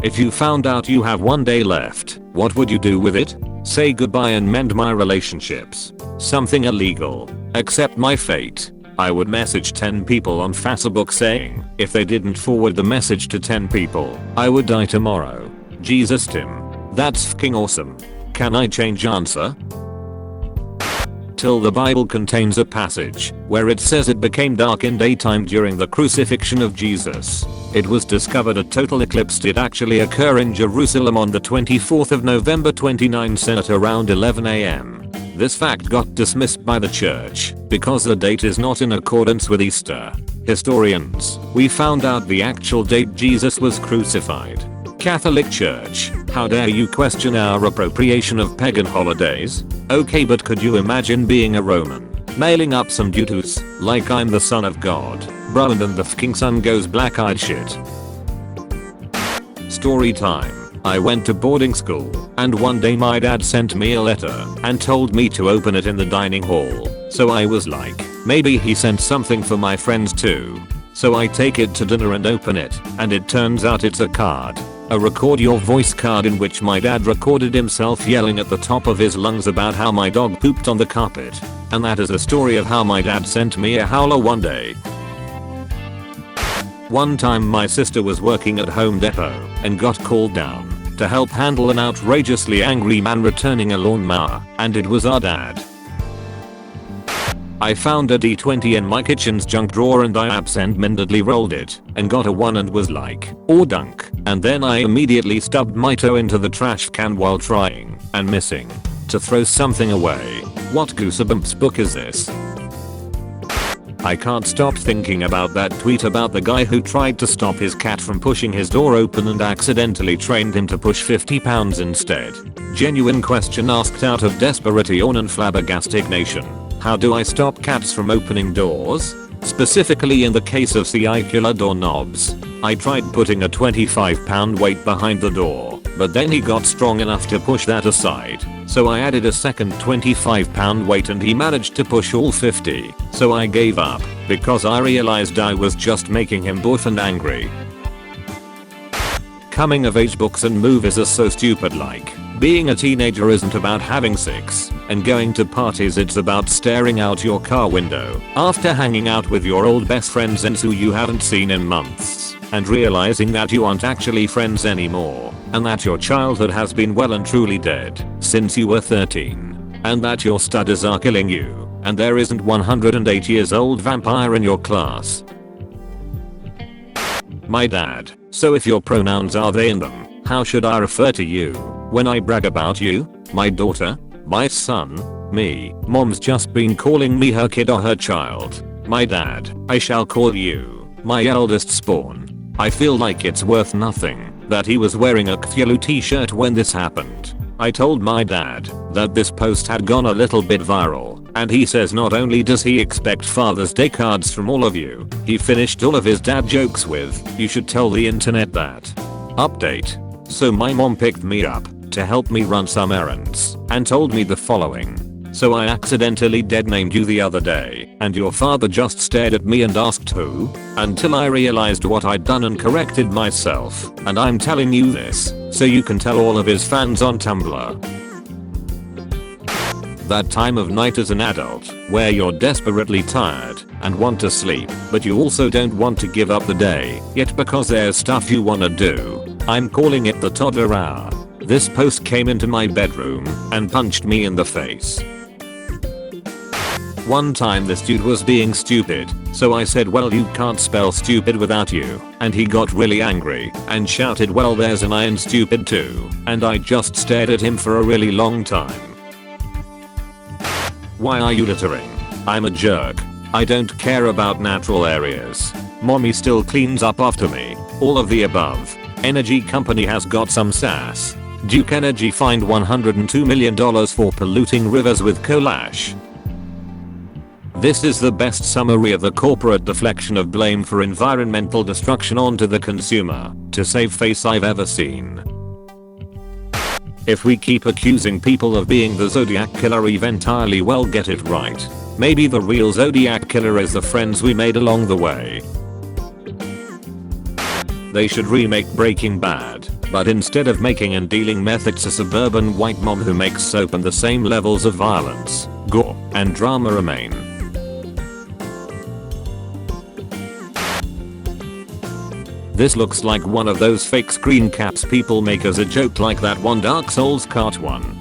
If you found out you have one day left, what would you do with it? Say goodbye and mend my relationships. Something illegal. Accept my fate. I would message 10 people on Facebook saying, if they didn't forward the message to 10 people, I would die tomorrow. Jesus Tim. That's fucking awesome. Can I change answer? Till the Bible contains a passage where it says it became dark in daytime during the crucifixion of Jesus. It was discovered a total eclipse did actually occur in Jerusalem on the 24th of November 29 at around 11 am. This fact got dismissed by the church because the date is not in accordance with Easter. Historians, we found out the actual date Jesus was crucified. Catholic Church, how dare you question our appropriation of pagan holidays? Okay, but could you imagine being a Roman? Mailing up some duties, like I'm the son of God, bro, and then the fucking sun goes black-eyed shit. Story time. I went to boarding school, and one day my dad sent me a letter and told me to open it in the dining hall. So I was like, maybe he sent something for my friends too. So I take it to dinner and open it, and it turns out it's a card. A record your voice card in which my dad recorded himself yelling at the top of his lungs about how my dog pooped on the carpet. And that is a story of how my dad sent me a howler one day. One time my sister was working at Home Depot and got called down to help handle an outrageously angry man returning a lawnmower, and it was our dad. I found a D20 in my kitchen's junk drawer and I absent-mindedly rolled it and got a 1 and was like, oh dunk, and then I immediately stubbed my toe into the trash can while trying and missing to throw something away. What goosebumps book is this? I can't stop thinking about that tweet about the guy who tried to stop his cat from pushing his door open and accidentally trained him to push 50 pounds instead. Genuine question asked out of desperation and flabbergastation. How do I stop cats from opening doors? Specifically in the case of circular doorknobs. I tried putting a 25-pound weight behind the door, but then he got strong enough to push that aside. So I added a second 25-pound weight and he managed to push all 50. So I gave up because I realized I was just making him both and angry. Coming of age books and movies are so stupid, like being a teenager isn't about having sex and going to parties, it's about staring out your car window after hanging out with your old best friends and who you haven't seen in months and realizing that you aren't actually friends anymore and that your childhood has been well and truly dead since you were 13 and that your studies are killing you and there isn't 108 years old vampire in your class. My dad. So if your pronouns are they and them, how should I refer to you when I brag about you? My daughter? My son? Me? Mom's just been calling me her kid or her child. My dad. I shall call you my eldest spawn. I feel like it's worth nothing that he was wearing a Cthulhu t-shirt when this happened. I told my dad that this post had gone a little bit viral, and he says not only does he expect Father's Day cards from all of you, he finished all of his dad jokes with, you should tell the internet that. Update. So my mom picked me up to help me run some errands and told me the following. So I accidentally dead named you the other day and your father just stared at me and asked who, until I realized what I'd done and corrected myself, and I'm telling you this so you can tell all of his fans on Tumblr. That time of night as an adult where you're desperately tired and want to sleep, but you also don't want to give up the day yet because there's stuff you wanna do. I'm calling it the toddler hour. This post came into my bedroom and punched me in the face. One time this dude was being stupid, so I said, well, you can't spell stupid without you, and he got really angry and shouted, well, there's an I in stupid too, and I just stared at him for a really long time. Why are you littering? I'm a jerk. I don't care about natural areas. Mommy still cleans up after me. All of the above. Energy company has got some sass. Duke Energy fined $102 million for polluting rivers with coal ash. This is the best summary of the corporate deflection of blame for environmental destruction onto the consumer to save face I've ever seen. If we keep accusing people of being the Zodiac killer, eventually we'll get it right. Maybe the real Zodiac killer is the friends we made along the way. They should remake Breaking Bad, but instead of making and dealing meth, it's a suburban white mom who makes soap, and the same levels of violence, gore, and drama remain. This looks like one of those fake screen caps people make as a joke, like that one Dark Souls cart one.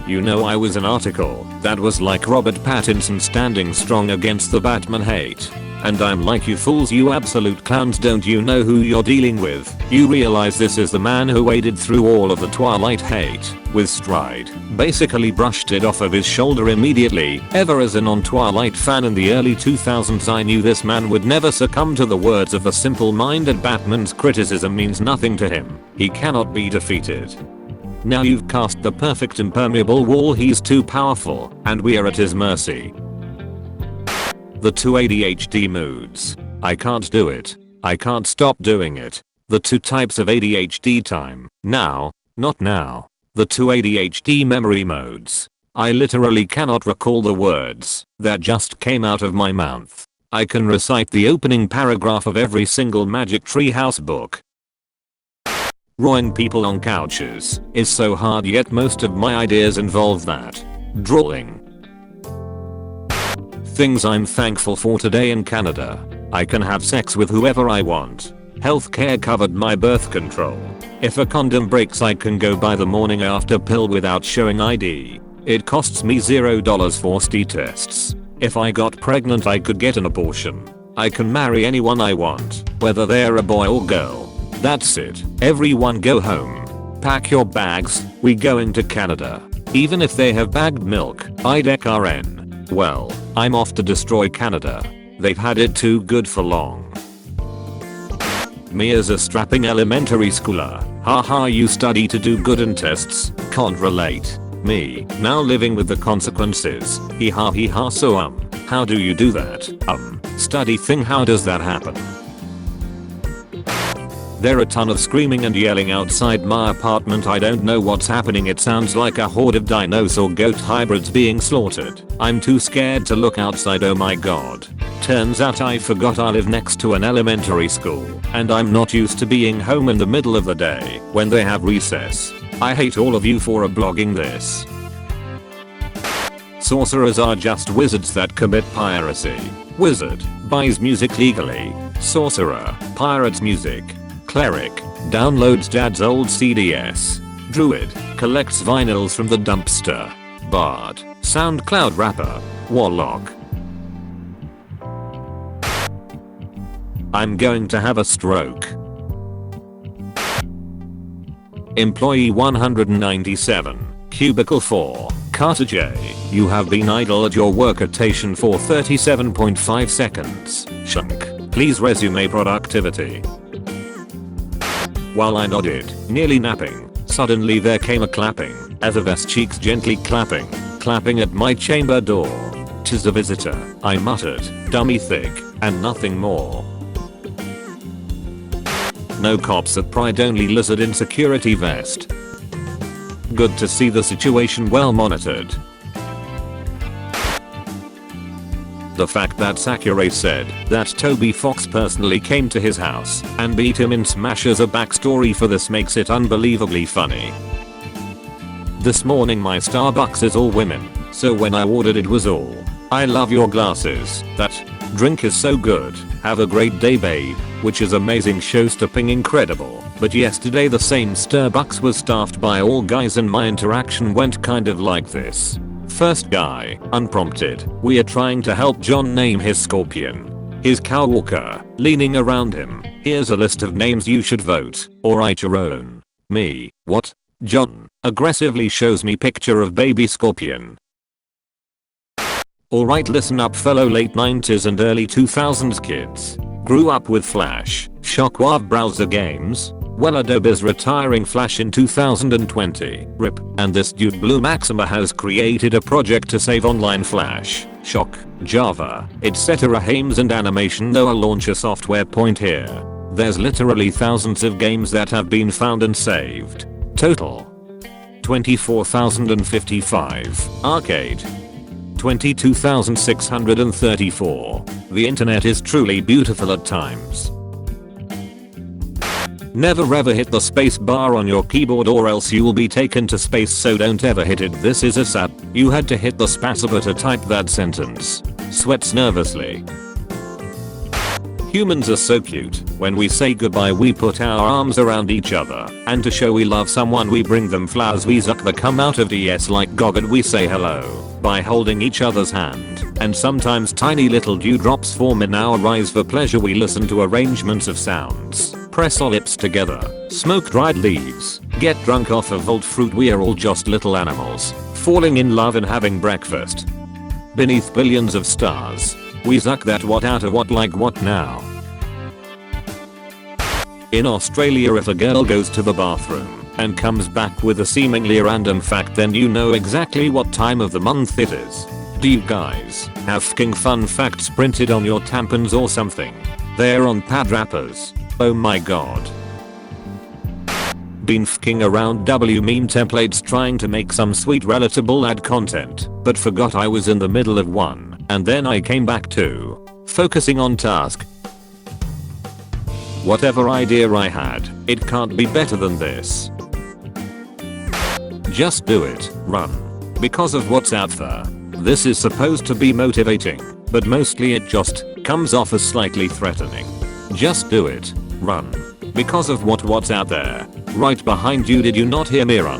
You know, I was an article that was like Robert Pattinson standing strong against the Batman hate. And I'm like, you fools, you absolute clowns, don't you know who you're dealing with? You realize this is the man who waded through all of the Twilight hate with stride, basically brushed it off of his shoulder immediately. Ever as a non-Twilight fan in the early 2000s, I knew this man would never succumb to the words of the simple-minded Batman's criticism means nothing to him. He cannot be defeated. Now you've cast the perfect impermeable wall. He's too powerful, and we are at his mercy. The 2 ADHD moods. I can't do it. I can't stop doing it. The 2 types of ADHD time. Now, not now. The 2 ADHD memory modes. I literally cannot recall the words that just came out of my mouth. I can recite the opening paragraph of every single Magic Tree House book. Drawing people on couches is so hard, yet most of my ideas involve that. Drawing. Things I'm thankful for today in Canada. I can have sex with whoever I want. Healthcare covered my birth control. If a condom breaks, I can go buy the morning after pill without showing ID. It costs me $0 for ST tests. If I got pregnant, I could get an abortion. I can marry anyone I want, whether they're a boy or girl. That's it. Everyone go home. Pack your bags, we going to Canada. Even if they have bagged milk, IDECRN. Well, I'm off to destroy Canada. They've had it too good for long. Me as a strapping elementary schooler. Haha, you study to do good in tests. Can't relate. Me, now living with the consequences. Hee ha, so how do you do that? Study thing, how does that happen? There are a ton of screaming and yelling outside my apartment. I don't know what's happening. It sounds like a horde of dinos or goat hybrids being slaughtered. I'm too scared to look outside, oh my god. Turns out I forgot I live next to an elementary school, and I'm not used to being home in the middle of the day when they have recess. I hate all of you for blogging this. Sorcerers are just wizards that commit piracy. Wizard buys music legally. Sorcerer pirates music. Cleric downloads dad's old CDs. Druid collects vinyls from the dumpster. Bard, SoundCloud rapper. Warlock. I'm going to have a stroke. Employee 197, Cubicle 4, Carter J. You have been idle at your workstation for 37.5 seconds. Shunk. Please resume productivity. While I nodded, nearly napping, suddenly there came a clapping, as of us cheeks gently clapping at my chamber door. "'Tis a visitor," I muttered, dummy thick, and nothing more. No cops at Pride, only lizard in security vest. Good to see the situation well monitored. The fact that Sakurai said that Toby Fox personally came to his house and beat him in Smash as a backstory for this makes it unbelievably funny. This morning my Starbucks is all women, so when I ordered it was all, "I love your glasses, that drink is so good, have a great day babe," which is amazing, show-stopping, incredible. But yesterday the same Starbucks was staffed by all guys and my interaction went kind of like this. First guy, unprompted, "We are trying to help John name his scorpion. His cow walker, leaning around him. Here's a list of names you should vote, or write your own." Me, "What? John?" Aggressively shows me picture of baby scorpion. Alright, listen up fellow late 90s and early 2000s kids. Grew up with Flash, Shockwave browser games. Well, Adobe is retiring Flash in 2020, RIP, and this dude Blue Maxima has created a project to save online Flash, Shock, Java, etc. games and animation. No launcher software point here. There's literally thousands of games that have been found and saved. Total 24,055. Arcade 22,634. The internet is truly beautiful at times. Never ever hit the space bar on your keyboard or else you will be taken to space, so don't ever hit it. This is a sap. You had to hit the spacebar to type that sentence. Sweats nervously. Humans are so cute. When we say goodbye we put our arms around each other, and to show we love someone we bring them flowers. We suck the cum out of DS like Gog, and we say hello by holding each other's hand, and sometimes tiny little dewdrops form in our eyes for pleasure. We listen to arrangements of sounds, press our lips together, smoke dried leaves, get drunk off of old fruit. We are all just little animals, falling in love and having breakfast beneath billions of stars. We suck that what out of what, like what now? In Australia, if a girl goes to the bathroom and comes back with a seemingly random fact, then you know exactly what time of the month it is. Do you guys have fking fun facts printed on your tampons or something? They're on pad wrappers. Oh my god. Been fking around W meme templates trying to make some sweet relatable ad content, but forgot I was in the middle of one, and then I came back to focusing on task. Whatever idea I had, it can't be better than this. Just do it, run. Because of what's out there. This is supposed to be motivating, but mostly it just comes off as slightly threatening. Just do it, run. Because of what's out there. Right behind you, did you not hear me? Run.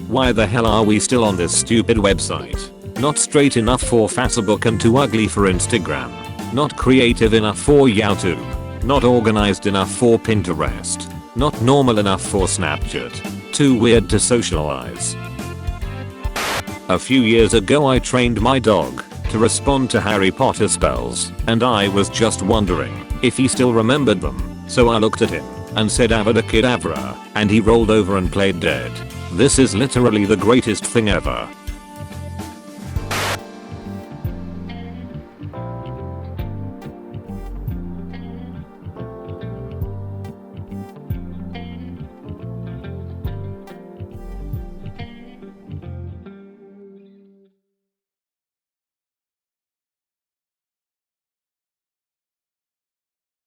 Why the hell are we still on this stupid website? Not straight enough for Facebook and too ugly for Instagram. Not creative enough for YouTube. Not organized enough for Pinterest. Not normal enough for Snapchat. Too weird to socialize. A few years ago I trained my dog to respond to Harry Potter spells, and I was just wondering if he still remembered them. So I looked at him and said Avada Kedavra, and he rolled over and played dead. This is literally the greatest thing ever.